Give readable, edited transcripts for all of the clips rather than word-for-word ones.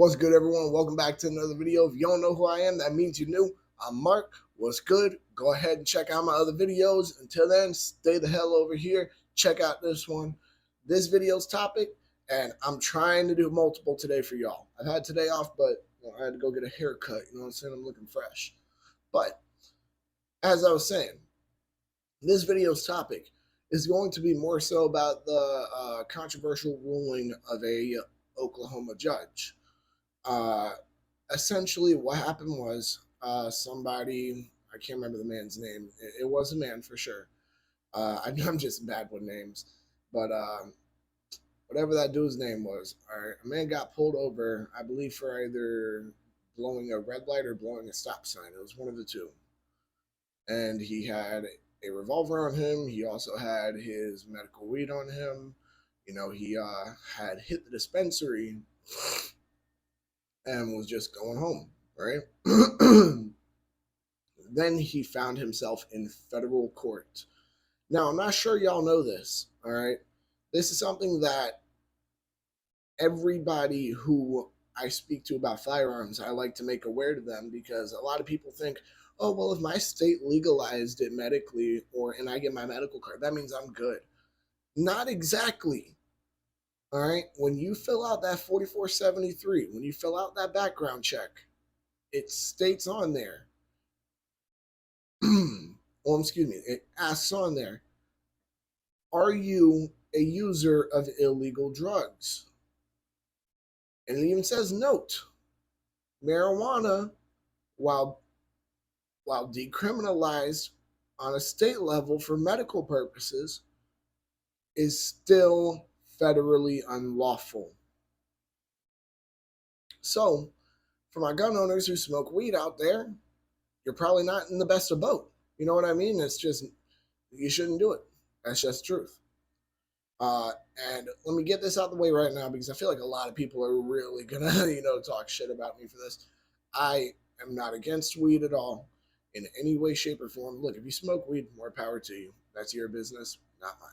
What's good, everyone? Welcome back to another video. If you don't know who I am, that means you're new. I'm Mark. What's good? Go ahead and check out my other videos. Until then, stay the hell over here. Check out this one, this video's topic, and I'm trying to do multiple today for y'all. I've had today off, but I had to go get a haircut. You know what I'm saying? I'm looking fresh. But as I was saying, this video's topic is going to be more so about the controversial ruling of a Oklahoma judge. Uh, Essentially, what happened was somebody, I can't remember the man's name. It was a man for sure. I'm just bad with names, but whatever that dude's name was, all right, a man got pulled over, I believe, for either blowing a red light or blowing a stop sign. It was one of the two. And he had a revolver on him. He also had his medical weed on him. He had hit the dispensary and was just going home, right? Then he found himself in federal court. Now, I'm not sure y'all know this, all right? This is something that everybody who I speak to about firearms, I like to make aware to them, because a lot of people think, oh, well, if my state legalized it medically and I get my medical card, that means I'm good. Not exactly. All right, when you fill out that 4473, when you fill out that background check, it states on there, it asks on there, are you a user of illegal drugs? And it even says, note, marijuana, while decriminalized on a state level for medical purposes, is still federally unlawful. So, for my gun owners who smoke weed out there, you're probably not in the best of boat. You know what I mean? It's just, you shouldn't do it. That's just truth. And let me get this out the way right now, because I feel like a lot of people are really gonna, talk shit about me for this. I am not against weed at all in any way, shape, or form. Look, if you smoke weed, more power to you. That's your business, not mine.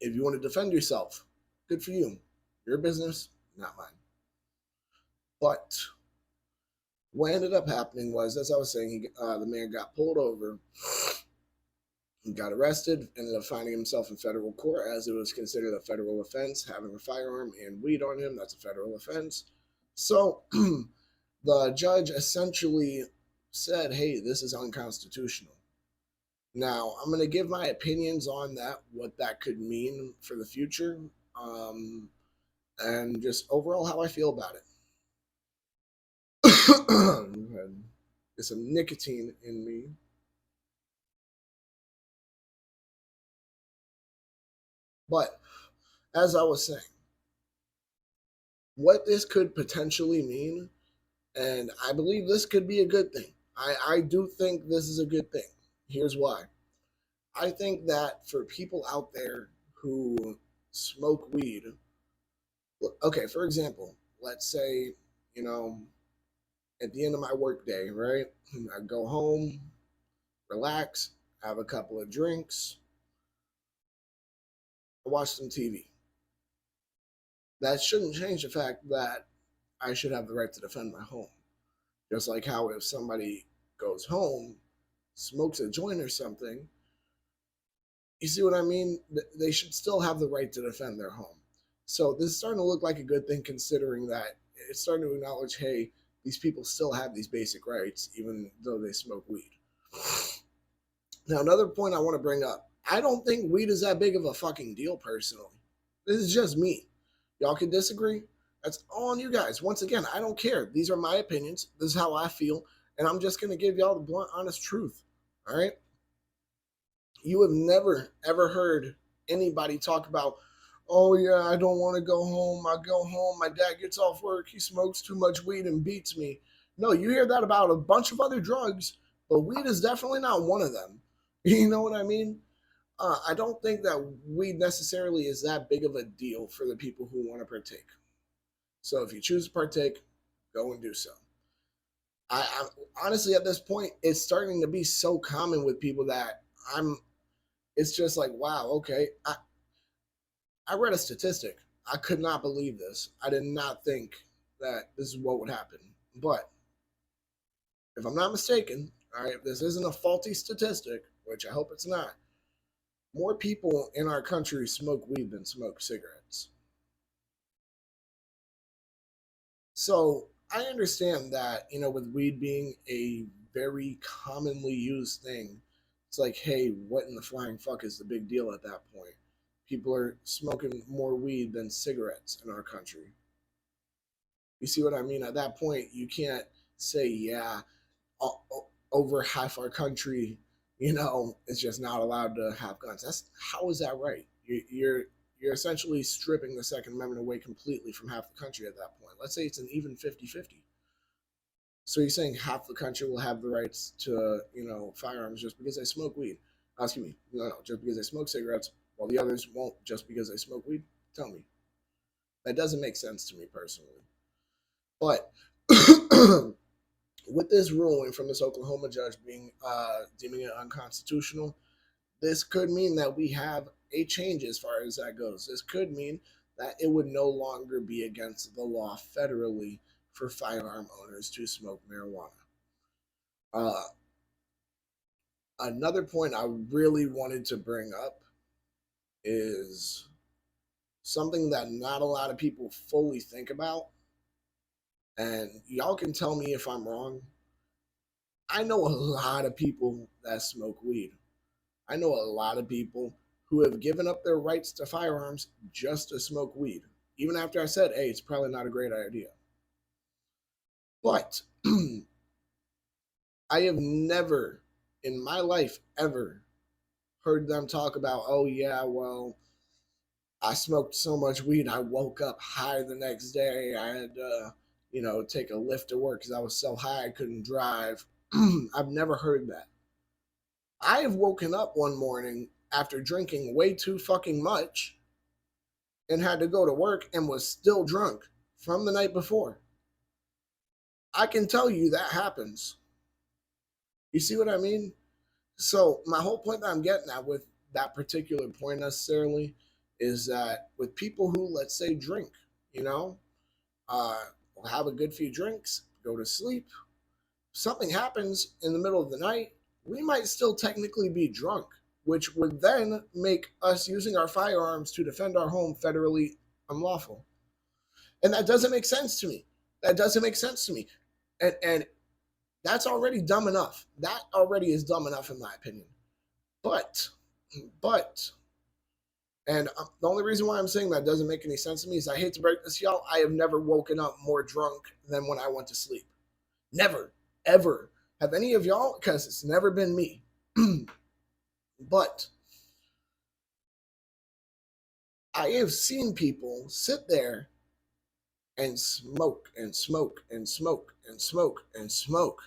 If you want to defend yourself, good for you. Your business, not mine. But what ended up happening was, as I was saying, the man got pulled over. He got arrested, ended up finding himself in federal court, as it was considered a federal offense. Having a firearm and weed on him, that's a federal offense. So the judge essentially said, hey, this is unconstitutional. Now, I'm going to give my opinions on that, what that could mean for the future, and just overall how I feel about it. Get some nicotine in me. But as I was saying, what this could potentially mean, and I believe this could be a good thing. I do think this is a good thing. Here's why. I think that for people out there who smoke weed, okay, for example, let's say, at the end of my workday, right? I go home, relax, have a couple of drinks, watch some TV. That shouldn't change the fact that I should have the right to defend my home. Just like how if somebody goes home, smokes a joint or something, you see what I mean? They should still have the right to defend their home. So this is starting to look like a good thing, considering that it's starting to acknowledge, hey, these people still have these basic rights, even though they smoke weed. Now, another point I want to bring up, I don't think weed is that big of a fucking deal, personally. This is just me. Y'all can disagree. That's all on you guys. Once again, I don't care. These are my opinions. This is how I feel. And I'm just going to give y'all the blunt, honest truth. All right? You have never, ever heard anybody talk about, oh, yeah, I don't want to go home. I go home. My dad gets off work. He smokes too much weed and beats me. No, you hear that about a bunch of other drugs, but weed is definitely not one of them. You know what I mean? I don't think that weed necessarily is that big of a deal for the people who want to partake. So if you choose to partake, go and do so. I honestly, at this point, it's starting to be so common with people that it's just like, wow, okay. I read a statistic. I could not believe this. I did not think that this is what would happen. But if I'm not mistaken, all right, if this isn't a faulty statistic, which I hope it's not, more people in our country smoke weed than smoke cigarettes. So I understand that, with weed being a very commonly used thing, it's like, hey, what in the flying fuck is the big deal at that point? People are smoking more weed than cigarettes in our country. You see what I mean? At that point, you can't say, yeah, over half our country, is just not allowed to have guns. How is that right? You're essentially stripping the Second Amendment away completely from half the country at that point. Let's say it's an even 50-50. So you're saying half the country will have the rights to, firearms just because they smoke weed? Excuse me, no, just because they smoke cigarettes, while the others won't just because they smoke weed? Tell me. That doesn't make sense to me personally. But with this ruling from this Oklahoma judge being deeming it unconstitutional, this could mean that we have a change as far as that goes. This could mean that it would no longer be against the law federally for firearm owners to smoke marijuana. Uh, Another point I really wanted to bring up is something that not a lot of people fully think about. And y'all can tell me if I'm wrong. I know a lot of people that smoke weed. I know a lot of people who have given up their rights to firearms just to smoke weed, even after I said, hey, it's probably not a great idea. But I have never in my life ever heard them talk about, oh, yeah, well, I smoked so much weed, I woke up high the next day. I had to, take a lift to work because I was so high I couldn't drive. I've never heard that. I have woken up one morning after drinking way too fucking much and had to go to work and was still drunk from the night before. I can tell you that happens. You see what I mean? So, my whole point that I'm getting at with that particular point necessarily is that with people who, let's say, drink, you know, will have a good few drinks, go to sleep, something happens in the middle of the night, we might still technically be drunk, which would then make us using our firearms to defend our home federally unlawful. And that doesn't make sense to me. That doesn't make sense to me. And that's already dumb enough. That already is dumb enough in my opinion. But, but, and the only reason why I'm saying that doesn't make any sense to me is I hate to break this, y'all. I have never woken up more drunk than when I went to sleep. Never, ever. Have any of y'all? Because it's never been me. But I have seen people sit there and smoke and smoke and smoke and smoke and smoke.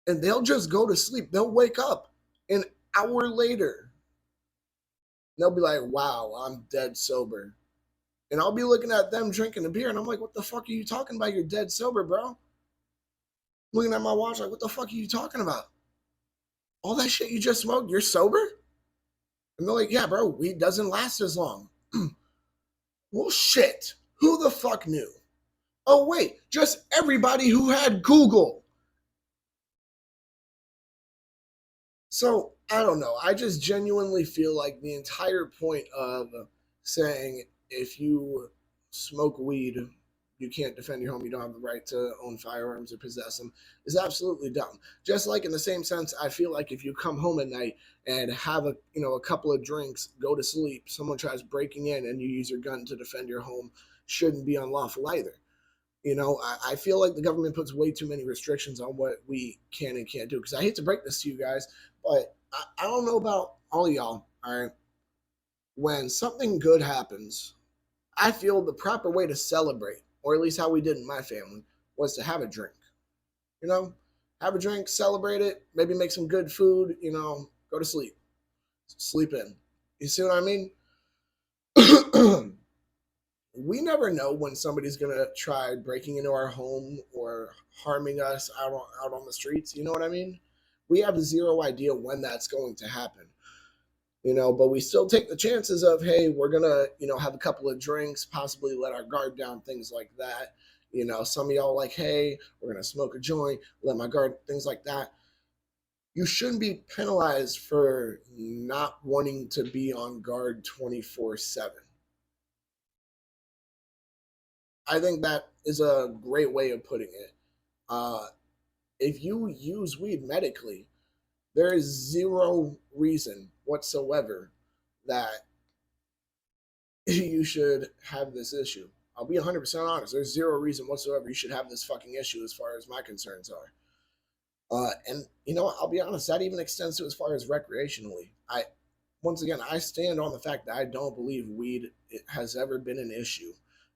And they'll just go to sleep. They'll wake up an hour later. They'll be like, wow, I'm dead sober. And I'll be looking at them drinking a beer, and I'm like, what the fuck are you talking about? You're dead sober, bro. Looking at my watch, like, what the fuck are you talking about? All that shit you just smoked, you're sober? And they're like, yeah, bro, weed doesn't last as long. Well, shit. Who the fuck knew? Oh, wait, just everybody who had Google. So, I don't know. I just genuinely feel like the entire point of saying if you smoke weed, you can't defend your home, you don't have the right to own firearms or possess them, is absolutely dumb. Just like in the same sense, I feel like if you come home at night and have a couple of drinks, go to sleep, someone tries breaking in and you use your gun to defend your home, shouldn't be unlawful either. I feel like the government puts way too many restrictions on what we can and can't do. Because I hate to break this to you guys, but I don't know about all of y'all. All right, when something good happens, I feel the proper way to celebrate, or at least how we did in my family, was to have a drink. You know, have a drink, celebrate it, maybe make some good food. Go to sleep, sleep in. You see what I mean? We never know when somebody's gonna try breaking into our home or harming us out on the streets. You know what I mean? We have zero idea when that's going to happen. But we still take the chances of, hey, we're gonna, have a couple of drinks, possibly let our guard down, things like that. Some of y'all like, hey, we're gonna smoke a joint, let my guard, things like that. You shouldn't be penalized for not wanting to be on guard 24/7. I think that is a great way of putting it. Uh, if you use weed medically, there is zero reason whatsoever that you should have this issue. I'll be 100% honest. There's zero reason whatsoever you should have this fucking issue as far as my concerns are. And I'll be honest, that even extends to as far as recreationally. Once again, I stand on the fact that I don't believe weed has ever been an issue.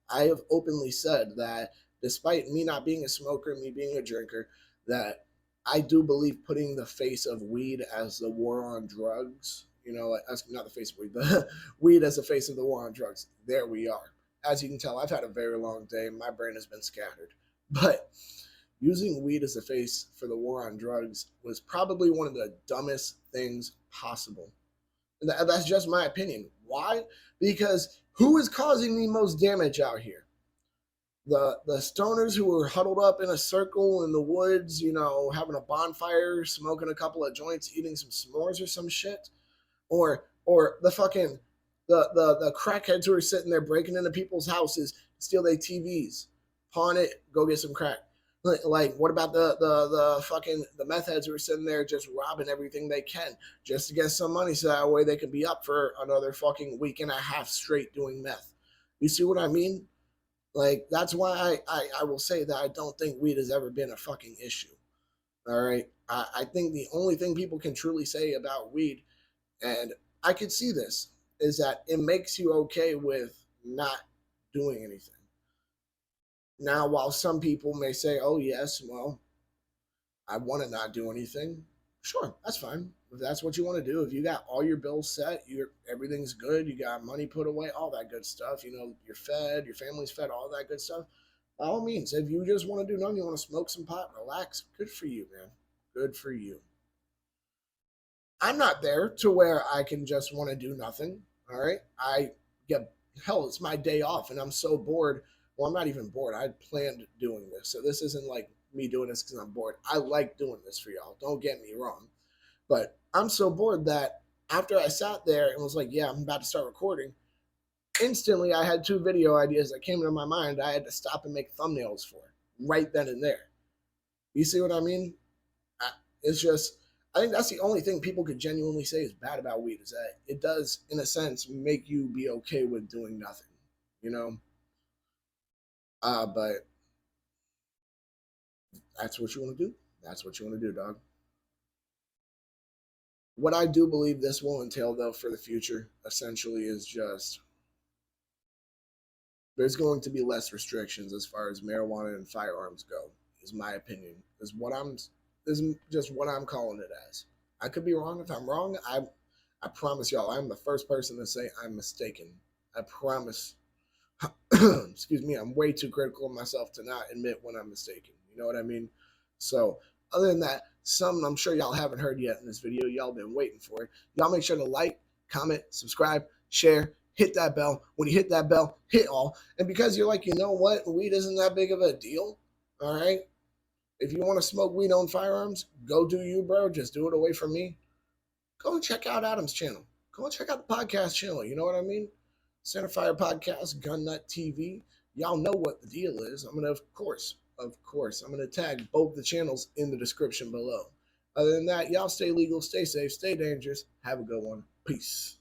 I have openly said that despite me not being a smoker, me being a drinker, that I do believe putting the face of weed as the war on drugs, as not the face of weed, the weed as the face of the war on drugs. There we are. As you can tell, I've had a very long day. My brain has been scattered. But using weed as a face for the war on drugs was probably one of the dumbest things possible. That's just my opinion. Why? Because who is causing the most damage out here? The stoners who were huddled up in a circle in the woods, having a bonfire, smoking a couple of joints, eating some s'mores or some shit, or the fucking the crackheads who are sitting there breaking into people's houses, steal their TVs, pawn it, go get some crack. Like what about the fucking the meth heads who are sitting there just robbing everything they can just to get some money so that way they can be up for another fucking week and a half straight doing meth? You see what I mean? Like that's why I will say that I don't think weed has ever been a fucking issue. All right. I think the only thing people can truly say about weed, and I could see this, is that it makes you okay with not doing anything. Now, while some people may say, oh, yes, well, I want to not do anything, sure, that's fine. If that's what you want to do, if you got all your bills set, everything's good, you got money put away, all that good stuff, you're fed, your family's fed, all that good stuff. By all means, if you just want to do nothing, you want to smoke some pot, relax, good for you, man. Good for you. I'm not there to where I can just want to do nothing. All right. I get hell, it's my day off and I'm so bored. Well, I'm not even bored. I planned doing this. So this isn't like me doing this because I'm bored. I like doing this for y'all. Don't get me wrong. But I'm so bored that after I sat there and was like, yeah, I'm about to start recording, instantly I had two video ideas that came into my mind. I had to stop and make thumbnails for right then and there. You see what I mean? It's just, I think that's the only thing people could genuinely say is bad about weed is that it does, in a sense, make you be okay with doing nothing, you know? But that's what you want to do. That's what you want to do, dog. What I do believe this will entail, though, for the future, essentially, is just there's going to be less restrictions as far as marijuana and firearms go. Is my opinion. Is just what I'm calling it as. I could be wrong. If I'm wrong, I promise y'all, I'm the first person to say I'm mistaken. I promise. Excuse me, I'm way too critical of myself to not admit when I'm mistaken. You know what I mean? So, other than that, something I'm sure y'all haven't heard yet in this video, y'all been waiting for it. Y'all make sure to like, comment, subscribe, share, hit that bell. When you hit that bell, hit all. And because you're like, you know what, weed isn't that big of a deal, all right? If you want to smoke weed on firearms, go do you, bro. Just do it away from me. Go and check out Adam's channel. Go and check out the podcast channel. You know what I mean? Centerfire Podcast, Gun Nut TV. Y'all know what the deal is. I'm gonna, of course, I'm gonna tag both the channels in the description below. Other than that, y'all stay legal, stay safe, stay dangerous. Have a good one. Peace.